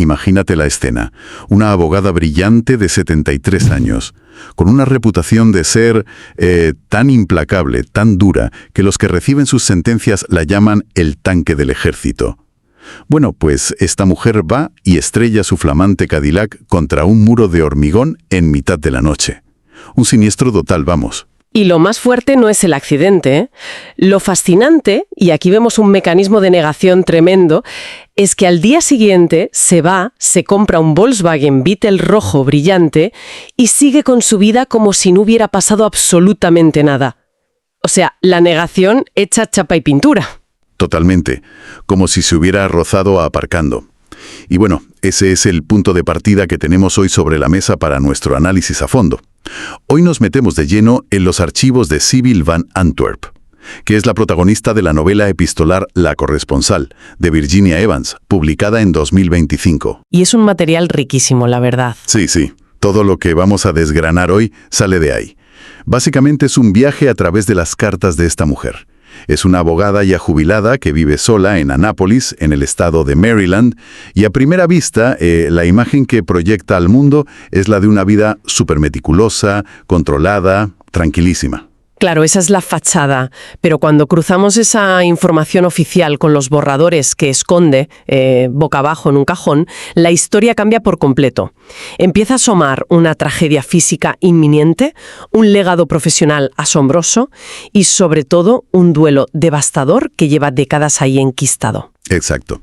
imagínate la escena. Una abogada brillante de 73 años, con una reputación de ser tan implacable, tan dura, que los que reciben sus sentencias la llaman el tanque del ejército. Bueno, pues esta mujer va y estrella su flamante Cadillac contra un muro de hormigón en mitad de la noche. Un siniestro total, vamos. Y lo más fuerte no es el accidente, ¿eh? Lo fascinante, y aquí vemos un mecanismo de negación tremendo, es que al día siguiente se va, se compra un Volkswagen Beetle rojo brillante y sigue con su vida como si no hubiera pasado absolutamente nada. O sea, la negación hecha chapa y pintura. Totalmente, como si se hubiera rozado aparcando. Y bueno, ese es el punto de partida que tenemos hoy sobre la mesa para nuestro análisis a fondo. Hoy nos metemos de lleno en los archivos de Sybil Van Antwerp, que es la protagonista de la novela epistolar La corresponsal, de Virginia Evans, publicada en 2025. Y es un material riquísimo, la verdad. Sí, todo lo que vamos a desgranar hoy sale de ahí. Básicamente es un viaje a través de las cartas de esta mujer. Es una abogada ya jubilada que vive sola en Annapolis, en el estado de Maryland, y a primera vista la imagen que proyecta al mundo es la de una vida súper meticulosa, controlada, tranquilísima. Claro, esa es la fachada, pero cuando cruzamos esa información oficial con los borradores que esconde boca abajo en un cajón, la historia cambia por completo. Empieza a asomar una tragedia física inminente, un legado profesional asombroso y, sobre todo, un duelo devastador que lleva décadas ahí enquistado. Exacto.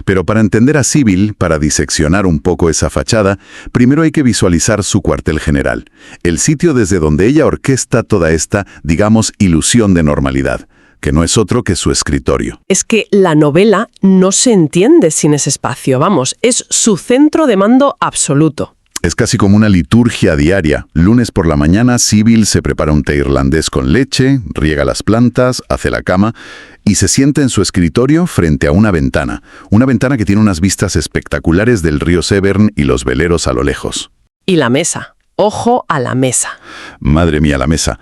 Pero para entender a Sybil, para diseccionar un poco esa fachada, primero hay que visualizar su cuartel general, el sitio desde donde ella orquesta toda esta, digamos, ilusión de normalidad, que no es otro que su escritorio. Es que la novela no se entiende sin ese espacio, vamos, es su centro de mando absoluto. Es casi como una liturgia diaria. Lunes por la mañana, Sybil se prepara un té irlandés con leche, riega las plantas, hace la cama y se sienta en su escritorio frente a una ventana que tiene unas vistas espectaculares del río Severn y los veleros a lo lejos. Y la mesa. Ojo a la mesa. Madre mía, la mesa.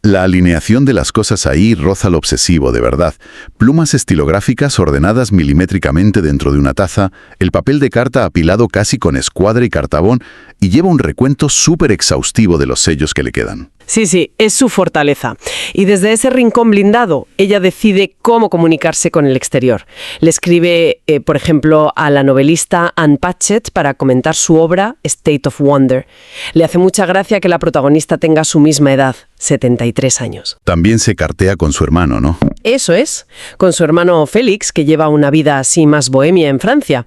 La alineación de las cosas ahí roza lo obsesivo, de verdad. Plumas estilográficas ordenadas milimétricamente dentro de una taza, el papel de carta apilado casi con escuadra y cartabón, y lleva un recuento súper exhaustivo de los sellos que le quedan. Sí, es su fortaleza. Y desde ese rincón blindado, ella decide cómo comunicarse con el exterior. Le escribe, por ejemplo, a la novelista Ann Patchett para comentar su obra State of Wonder. Le hace mucha gracia que la protagonista tenga su misma edad, 73 años. También se cartea con su hermano, ¿no? Eso es, con su hermano Félix, que lleva una vida así más bohemia en Francia.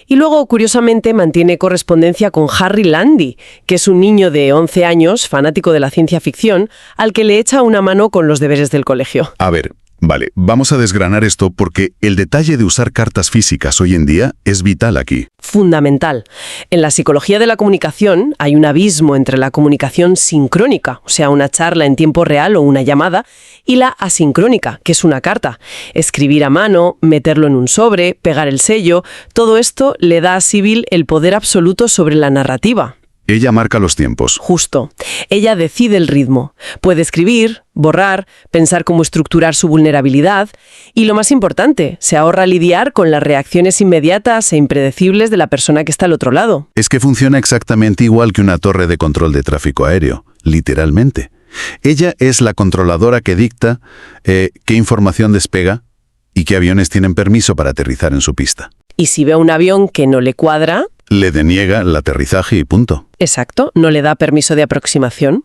Y luego, curiosamente, mantiene correspondencia con Harry Landy, que es un niño de 11 años, fanático de la ciencia ficción, al que le echa una mano con los deberes del colegio. A ver, vale, vamos a desgranar esto porque el detalle de usar cartas físicas hoy en día es vital aquí. Fundamental. En la psicología de la comunicación hay un abismo entre la comunicación sincrónica, o sea, una charla en tiempo real o una llamada, y la asincrónica, que es una carta. Escribir a mano, meterlo en un sobre, pegar el sello, todo esto le da a Sybil el poder absoluto sobre la narrativa. Ella marca los tiempos. Justo. Ella decide el ritmo. Puede escribir, borrar, pensar cómo estructurar su vulnerabilidad y, lo más importante, se ahorra lidiar con las reacciones inmediatas e impredecibles de la persona que está al otro lado. Es que funciona exactamente igual que una torre de control de tráfico aéreo, literalmente. Ella es la controladora que dicta qué información despega y qué aviones tienen permiso para aterrizar en su pista. Y si ve un avión que no le cuadra, le deniega el aterrizaje y punto. Exacto, no le da permiso de aproximación.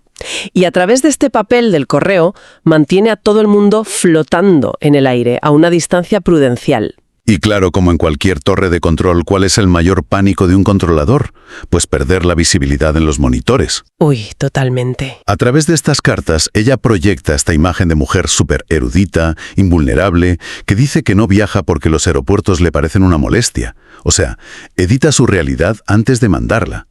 Y a través de este papel del correo mantiene a todo el mundo flotando en el aire a una distancia prudencial. Y claro, como en cualquier torre de control, ¿cuál es el mayor pánico de un controlador? Pues perder la visibilidad en los monitores. Uy, totalmente. A través de estas cartas, ella proyecta esta imagen de mujer súper erudita, invulnerable, que dice que no viaja porque los aeropuertos le parecen una molestia. O sea, edita su realidad antes de mandarla.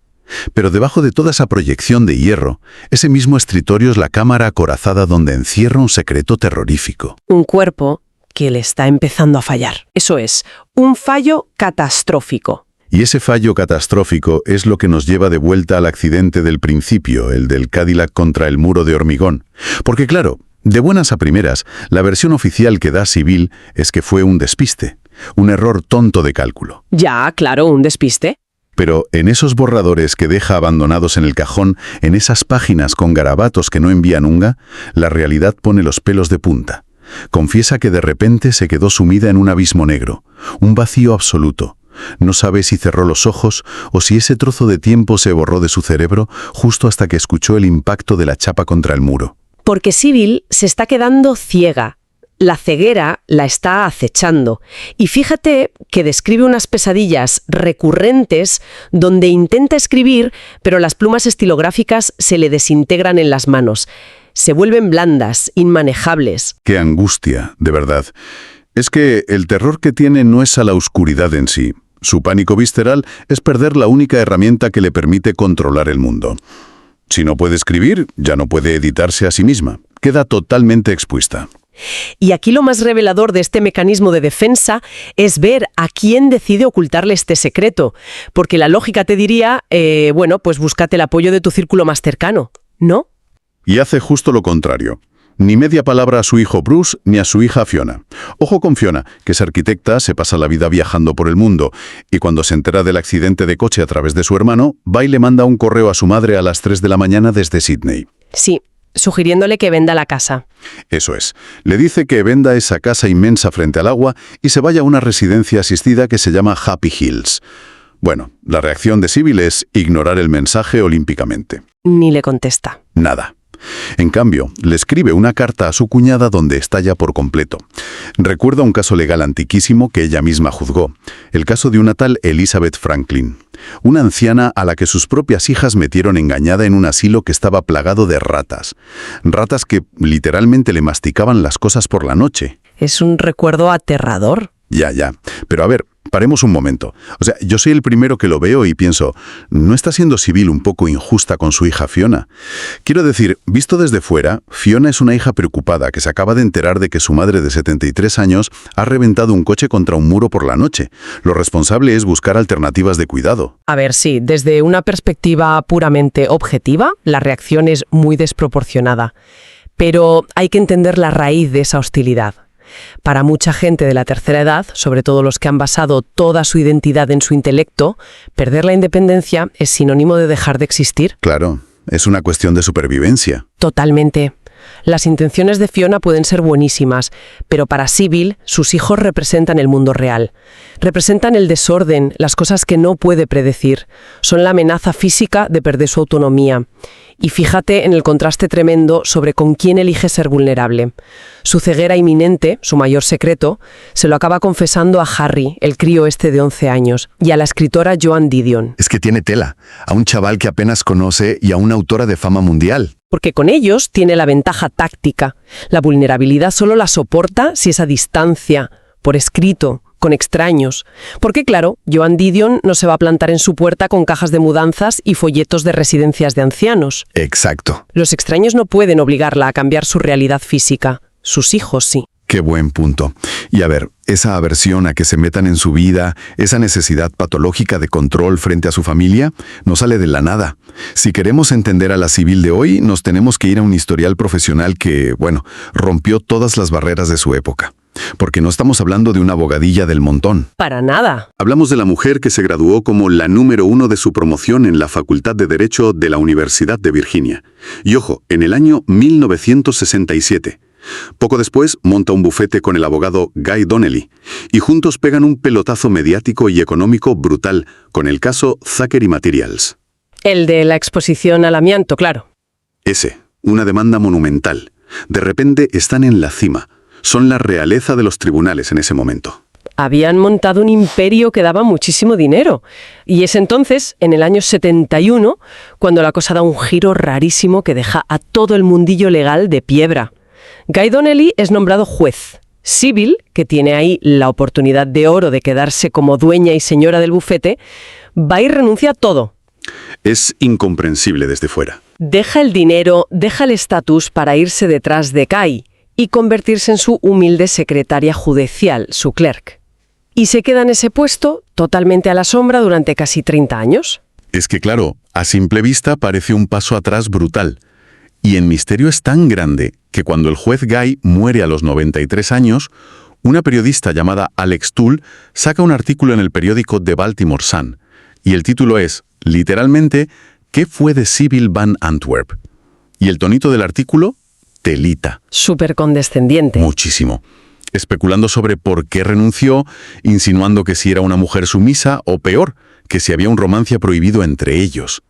Pero debajo de toda esa proyección de hierro, ese mismo escritorio es la cámara acorazada donde encierra un secreto terrorífico. Un cuerpo que le está empezando a fallar. Eso es, un fallo catastrófico. Y ese fallo catastrófico es lo que nos lleva de vuelta al accidente del principio, el del Cadillac contra el muro de hormigón. Porque claro, de buenas a primeras, la versión oficial que da Sybil es que fue un despiste, un error tonto de cálculo. Ya, claro, un despiste. Pero en esos borradores que deja abandonados en el cajón, en esas páginas con garabatos que no envía nunca, la realidad pone los pelos de punta. Confiesa que de repente se quedó sumida en un abismo negro, un vacío absoluto. No sabe si cerró los ojos o si ese trozo de tiempo se borró de su cerebro justo hasta que escuchó el impacto de la chapa contra el muro. Porque Sybil se está quedando ciega. La ceguera la está acechando. Y fíjate que describe unas pesadillas recurrentes donde intenta escribir, pero las plumas estilográficas se le desintegran en las manos. Se vuelven blandas, inmanejables. ¡Qué angustia, de verdad! Es que el terror que tiene no es a la oscuridad en sí. Su pánico visceral es perder la única herramienta que le permite controlar el mundo. Si no puede escribir, ya no puede editarse a sí misma. Queda totalmente expuesta. Y aquí lo más revelador de este mecanismo de defensa es ver a quién decide ocultarle este secreto. Porque la lógica te diría, pues búscate el apoyo de tu círculo más cercano, ¿no? Y hace justo lo contrario. Ni media palabra a su hijo Bruce ni a su hija Fiona. Ojo con Fiona, que es arquitecta, se pasa la vida viajando por el mundo, y cuando se entera del accidente de coche a través de su hermano, va y le manda un correo a su madre a las 3 de la mañana desde Sydney. Sí, sugiriéndole que venda la casa. Eso es. Le dice que venda esa casa inmensa frente al agua y se vaya a una residencia asistida que se llama Happy Hills. Bueno, la reacción de Sybil es ignorar el mensaje olímpicamente. Ni le contesta. Nada. En cambio, le escribe una carta a su cuñada donde estalla por completo. Recuerda un caso legal antiquísimo que ella misma juzgó, el caso de una tal Elizabeth Franklin, una anciana a la que sus propias hijas metieron engañada en un asilo que estaba plagado de ratas. Ratas que literalmente le masticaban las cosas por la noche. Es un recuerdo aterrador. Ya. Pero a ver, paremos un momento. O sea, yo soy el primero que lo veo y pienso, ¿no está siendo Sybil un poco injusta con su hija Fiona? Quiero decir, visto desde fuera, Fiona es una hija preocupada que se acaba de enterar de que su madre de 73 años ha reventado un coche contra un muro por la noche. Lo responsable es buscar alternativas de cuidado. A ver, sí, desde una perspectiva puramente objetiva, la reacción es muy desproporcionada. Pero hay que entender la raíz de esa hostilidad. Para mucha gente de la tercera edad, sobre todo los que han basado toda su identidad en su intelecto, perder la independencia es sinónimo de dejar de existir. Claro, es una cuestión de supervivencia. Totalmente. Las intenciones de Fiona pueden ser buenísimas, pero para Sybil, sus hijos representan el mundo real. Representan el desorden, las cosas que no puede predecir. Son la amenaza física de perder su autonomía. Y fíjate en el contraste tremendo sobre con quién elige ser vulnerable. Su ceguera inminente, su mayor secreto, se lo acaba confesando a Harry, el crío este de 11 años, y a la escritora Joan Didion. Es que tiene tela, a un chaval que apenas conoce y a una autora de fama mundial. Porque con ellos tiene la ventaja táctica. La vulnerabilidad solo la soporta si es a distancia, por escrito, con extraños. Porque claro, Joan Didion no se va a plantar en su puerta con cajas de mudanzas y folletos de residencias de ancianos. Exacto. Los extraños no pueden obligarla a cambiar su realidad física. Sus hijos sí. Qué buen punto. Y a ver, esa aversión a que se metan en su vida, esa necesidad patológica de control frente a su familia, no sale de la nada. Si queremos entender a la Sybil de hoy, nos tenemos que ir a un historial profesional que, rompió todas las barreras de su época. Porque no estamos hablando de una abogadilla del montón. Para nada. Hablamos de la mujer que se graduó como la número 1 de su promoción en la Facultad de Derecho de la Universidad de Virginia. Y ojo, en el año 1967. Poco después monta un bufete con el abogado Guy Donnelly y juntos pegan un pelotazo mediático y económico brutal con el caso Zachary Materials. El de la exposición al amianto, claro. Ese, una demanda monumental. De repente están en la cima. Son la realeza de los tribunales en ese momento. Habían montado un imperio que daba muchísimo dinero. Y es entonces, en el año 71, cuando la cosa da un giro rarísimo que deja a todo el mundillo legal de piedra. Guy Donnelly es nombrado juez. Sybil, que tiene ahí la oportunidad de oro de quedarse como dueña y señora del bufete, va y renuncia a todo. Es incomprensible desde fuera. Deja el dinero, deja el estatus para irse detrás de Guy y convertirse en su humilde secretaria judicial, su clerk. Y se queda en ese puesto totalmente a la sombra durante casi 30 años. Es que claro, a simple vista parece un paso atrás brutal. Y el misterio es tan grande que cuando el juez Guy muere a los 93 años, una periodista llamada Alex Toole saca un artículo en el periódico The Baltimore Sun Y el título es, literalmente, ¿qué fue de Sybil Van Antwerp? Y el tonito del artículo, telita. Súper condescendiente. Muchísimo. Especulando sobre por qué renunció, insinuando que si era una mujer sumisa o peor, que si había un romance prohibido entre ellos.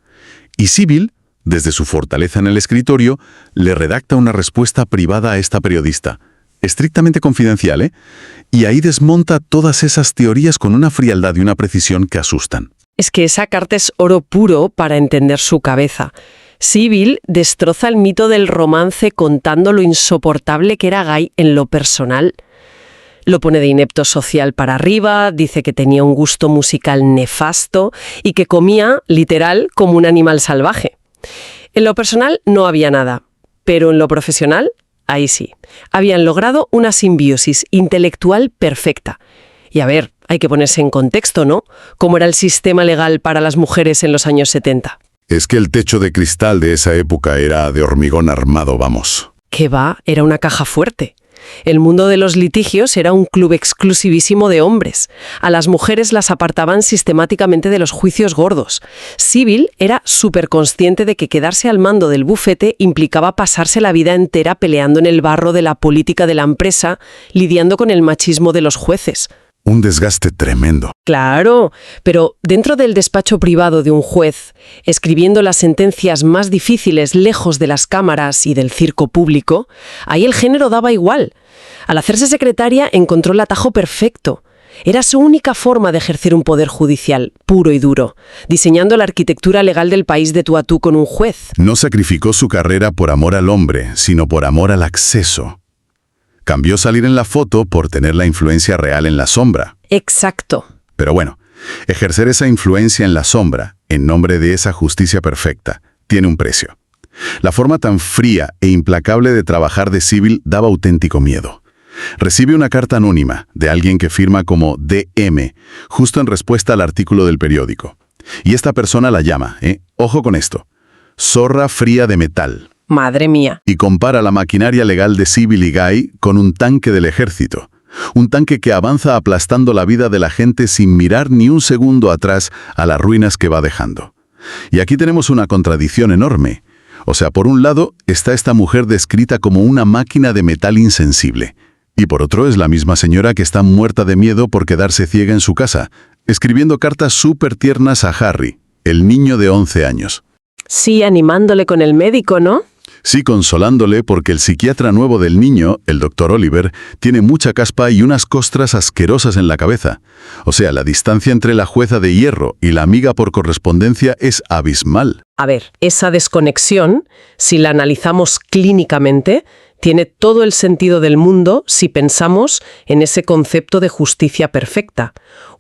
Y Sybil, desde su fortaleza en el escritorio, le redacta una respuesta privada a esta periodista. Estrictamente confidencial, ¿eh? Y ahí desmonta todas esas teorías con una frialdad y una precisión que asustan. Es que esa carta es oro puro para entender su cabeza. Sybil destroza el mito del romance contando lo insoportable que era Guy en lo personal. Lo pone de inepto social para arriba, dice que tenía un gusto musical nefasto y que comía, literal, como un animal salvaje. En lo personal no había nada, pero en lo profesional, ahí sí. Habían logrado una simbiosis intelectual perfecta. Y a ver, hay que ponerse en contexto, ¿no? ¿Cómo era el sistema legal para las mujeres en los años 70? Es que el techo de cristal de esa época era de hormigón armado, vamos. ¿Qué va? Era una caja fuerte. El mundo de los litigios era un club exclusivísimo de hombres. A las mujeres las apartaban sistemáticamente de los juicios gordos. Sybil era súper consciente de que quedarse al mando del bufete implicaba pasarse la vida entera peleando en el barro de la política de la empresa, lidiando con el machismo de los jueces. Un desgaste tremendo. Claro, pero dentro del despacho privado de un juez, escribiendo las sentencias más difíciles lejos de las cámaras y del circo público, ahí el género daba igual. Al hacerse secretaria encontró el atajo perfecto. Era su única forma de ejercer un poder judicial, puro y duro, diseñando la arquitectura legal del país de tú a tú con un juez. No sacrificó su carrera por amor al hombre, sino por amor al acceso. Cambió salir en la foto por tener la influencia real en la sombra. Exacto. Pero bueno, ejercer esa influencia en la sombra, en nombre de esa justicia perfecta, tiene un precio. La forma tan fría e implacable de trabajar de Sybil daba auténtico miedo. Recibe una carta anónima de alguien que firma como DM, justo en respuesta al artículo del periódico. Y esta persona la llama, ojo con esto, zorra fría de metal. Madre mía. Y compara la maquinaria legal de Sybil y Guy con un tanque del ejército. Un tanque que avanza aplastando la vida de la gente sin mirar ni un segundo atrás a las ruinas que va dejando. Y aquí tenemos una contradicción enorme. O sea, por un lado está esta mujer descrita como una máquina de metal insensible. Y por otro es la misma señora que está muerta de miedo por quedarse ciega en su casa, escribiendo cartas súper tiernas a Harry, el niño de 11 años. Sí, animándole con el médico, ¿no? Sí, consolándole porque el psiquiatra nuevo del niño, el Dr. Oliver, tiene mucha caspa y unas costras asquerosas en la cabeza. O sea, la distancia entre la jueza de hierro y la amiga por correspondencia es abismal. A ver, esa desconexión, si la analizamos clínicamente, tiene todo el sentido del mundo si pensamos en ese concepto de justicia perfecta.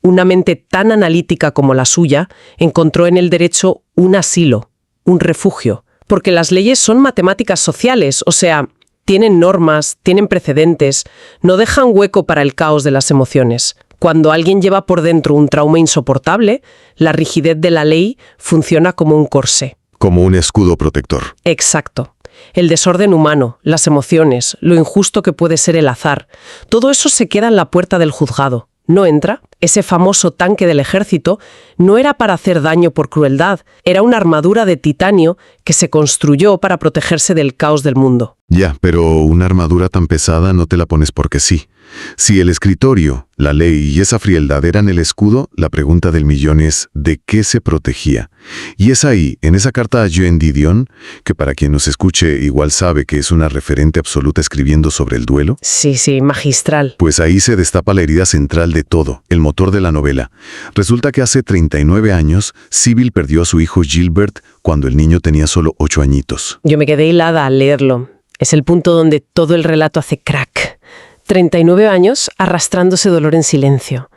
Una mente tan analítica como la suya encontró en el derecho un asilo, un refugio. Porque las leyes son matemáticas sociales, o sea, tienen normas, tienen precedentes, no dejan hueco para el caos de las emociones. Cuando alguien lleva por dentro un trauma insoportable, la rigidez de la ley funciona como un corsé. Como un escudo protector. Exacto. El desorden humano, las emociones, lo injusto que puede ser el azar, todo eso se queda en la puerta del juzgado. No entra. Ese famoso tanque del ejército no era para hacer daño por crueldad, era una armadura de titanio que se construyó para protegerse del caos del mundo. Ya, pero una armadura tan pesada no te la pones porque sí. Si el escritorio, la ley y esa frialdad eran el escudo, la pregunta del millón es ¿de qué se protegía? Y es ahí, en esa carta a Joan Didion, que para quien nos escuche igual sabe que es una referente absoluta escribiendo sobre el duelo. Sí, magistral. Pues ahí se destapa la herida central de todo, el motor de la novela. Resulta que hace 39 años, Sybil perdió a su hijo Gilbert cuando el niño tenía solo 8 añitos. Yo me quedé helada al leerlo. Es el punto donde todo el relato hace crack. 39 años arrastrándose dolor en silencio.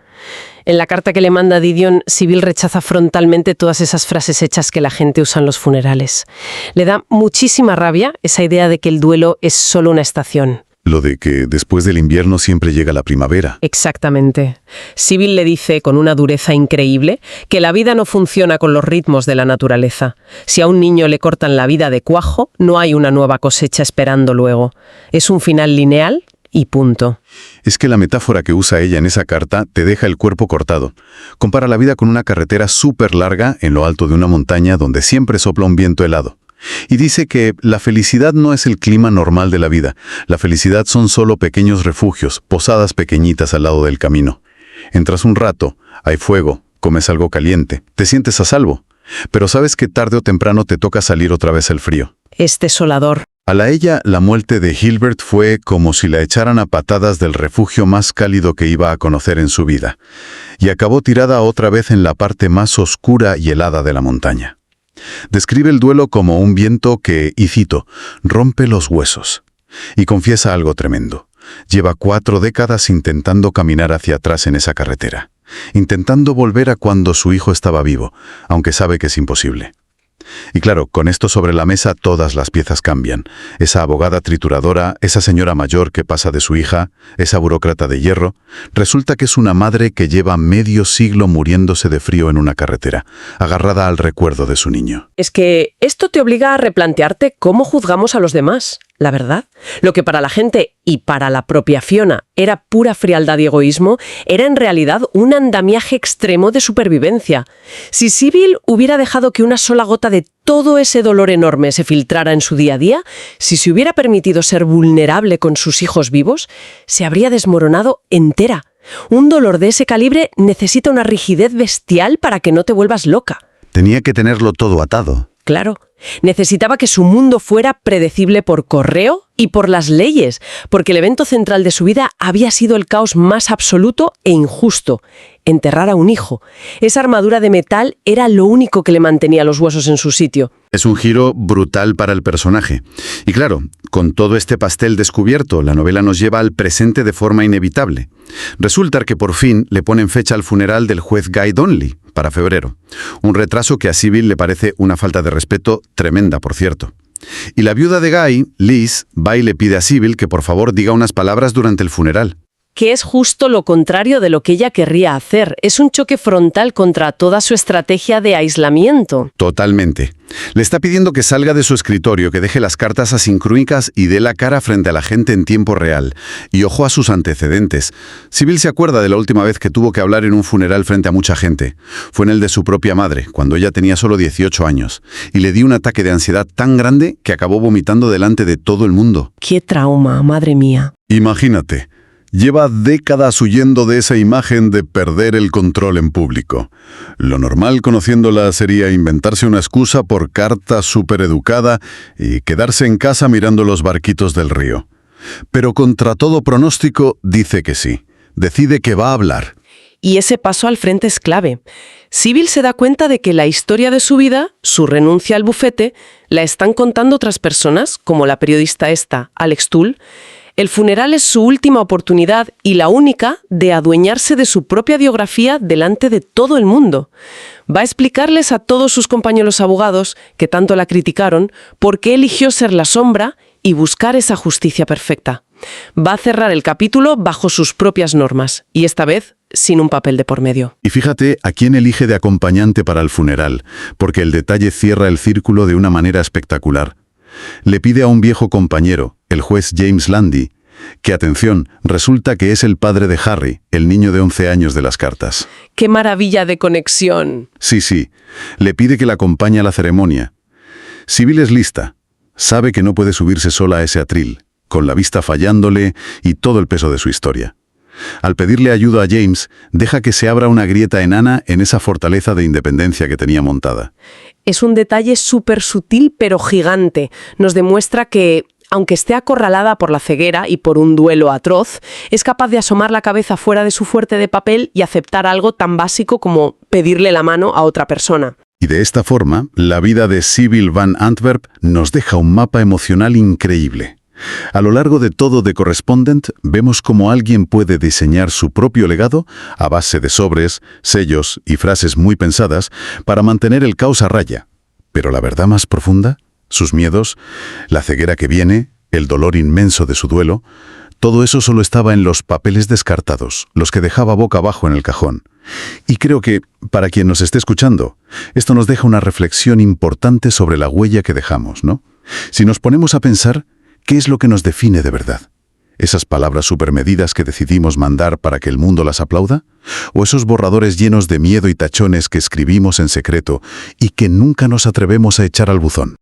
En la carta que le manda Didion, Sybil rechaza frontalmente todas esas frases hechas que la gente usa en los funerales. Le da muchísima rabia esa idea de que el duelo es solo una estación. Lo de que después del invierno siempre llega la primavera. Exactamente. Sybil le dice con una dureza increíble que la vida no funciona con los ritmos de la naturaleza. Si a un niño le cortan la vida de cuajo, no hay una nueva cosecha esperando luego. Es un final lineal Y punto. Es que la metáfora que usa ella en esa carta te deja el cuerpo cortado. Compara la vida con una carretera súper larga en lo alto de una montaña donde siempre sopla un viento helado. Y dice que la felicidad no es el clima normal de la vida. La felicidad son solo pequeños refugios, posadas pequeñitas al lado del camino. Entras un rato, hay fuego, comes algo caliente, te sientes a salvo. Pero sabes que tarde o temprano te toca salir otra vez al frío. Es desolador. A ella, la muerte de Hilbert fue como si la echaran a patadas del refugio más cálido que iba a conocer en su vida, y acabó tirada otra vez en la parte más oscura y helada de la montaña. Describe el duelo como un viento que, y cito, rompe los huesos, y confiesa algo tremendo. Lleva 4 décadas intentando caminar hacia atrás en esa carretera, intentando volver a cuando su hijo estaba vivo, aunque sabe que es imposible. Y claro, con esto sobre la mesa todas las piezas cambian. Esa abogada trituradora, esa señora mayor que pasa de su hija, esa burócrata de hierro, resulta que es una madre que lleva medio siglo muriéndose de frío en una carretera, agarrada al recuerdo de su niño. Es que esto te obliga a replantearte cómo juzgamos a los demás, la verdad. Lo que para la gente y para la propia Fiona era pura frialdad y egoísmo, era en realidad un andamiaje extremo de supervivencia. Si Sybil hubiera dejado que una sola gota de todo ese dolor enorme se filtrara en su día a día, si se hubiera permitido ser vulnerable con sus hijos vivos, se habría desmoronado entera. Un dolor de ese calibre necesita una rigidez bestial para que no te vuelvas loca. Tenía que tenerlo todo atado. Claro, necesitaba que su mundo fuera predecible por correo y por las leyes, porque el evento central de su vida había sido el caos más absoluto e injusto: enterrar a un hijo. Esa armadura de metal era lo único que le mantenía los huesos en su sitio. Es un giro brutal para el personaje. Y claro, con todo este pastel descubierto, la novela nos lleva al presente de forma inevitable. Resulta que por fin le ponen fecha al funeral del juez Guy Donnelly, para febrero. Un retraso que a Sybil le parece una falta de respeto tremenda, por cierto. Y la viuda de Guy, Liz, va y le pide a Sybil que por favor diga unas palabras durante el funeral. Que es justo lo contrario de lo que ella querría hacer. Es un choque frontal contra toda su estrategia de aislamiento. Totalmente. Le está pidiendo que salga de su escritorio, que deje las cartas asincrónicas y dé la cara frente a la gente en tiempo real. Y ojo a sus antecedentes. Sybil se acuerda de la última vez que tuvo que hablar en un funeral frente a mucha gente. Fue en el de su propia madre, cuando ella tenía solo 18 años. Y le dio un ataque de ansiedad tan grande que acabó vomitando delante de todo el mundo. ¡Qué trauma, madre mía! Imagínate. Lleva décadas huyendo de esa imagen de perder el control en público. Lo normal, conociéndola, sería inventarse una excusa por carta supereducada y quedarse en casa mirando los barquitos del río. Pero contra todo pronóstico, dice que sí. Decide que va a hablar. Y ese paso al frente es clave. Sybil se da cuenta de que la historia de su vida, su renuncia al bufete, la están contando otras personas, como la periodista Alex Toole. El funeral es su última oportunidad y la única de adueñarse de su propia biografía delante de todo el mundo. Va a explicarles a todos sus compañeros abogados, que tanto la criticaron, por qué eligió ser la sombra y buscar esa justicia perfecta. Va a cerrar el capítulo bajo sus propias normas, y esta vez sin un papel de por medio. Y fíjate a quién elige de acompañante para el funeral, porque el detalle cierra el círculo de una manera espectacular. Le pide a un viejo compañero, el juez James Landy, que, atención, resulta que es el padre de Harry, el niño de 11 años de las cartas. ¡Qué maravilla de conexión! Sí. Le pide que la acompañe a la ceremonia. Sybil es lista. Sabe que no puede subirse sola a ese atril, con la vista fallándole y todo el peso de su historia. Al pedirle ayuda a James, deja que se abra una grieta enana en esa fortaleza de independencia que tenía montada. Es un detalle súper sutil pero gigante. Nos demuestra que, aunque esté acorralada por la ceguera y por un duelo atroz, es capaz de asomar la cabeza fuera de su fuerte de papel y aceptar algo tan básico como pedirle la mano a otra persona. Y de esta forma, la vida de Sybil Van Antwerp nos deja un mapa emocional increíble. A lo largo de todo The Correspondent, vemos cómo alguien puede diseñar su propio legado a base de sobres, sellos y frases muy pensadas para mantener el caos a raya. Pero la verdad más profunda, sus miedos, la ceguera que viene, el dolor inmenso de su duelo, todo eso solo estaba en los papeles descartados, los que dejaba boca abajo en el cajón. Y creo que, para quien nos esté escuchando, esto nos deja una reflexión importante sobre la huella que dejamos, ¿no? Si nos ponemos a pensar, ¿qué es lo que nos define de verdad? ¿Esas palabras supermedidas que decidimos mandar para que el mundo las aplauda? ¿O esos borradores llenos de miedo y tachones que escribimos en secreto y que nunca nos atrevemos a echar al buzón?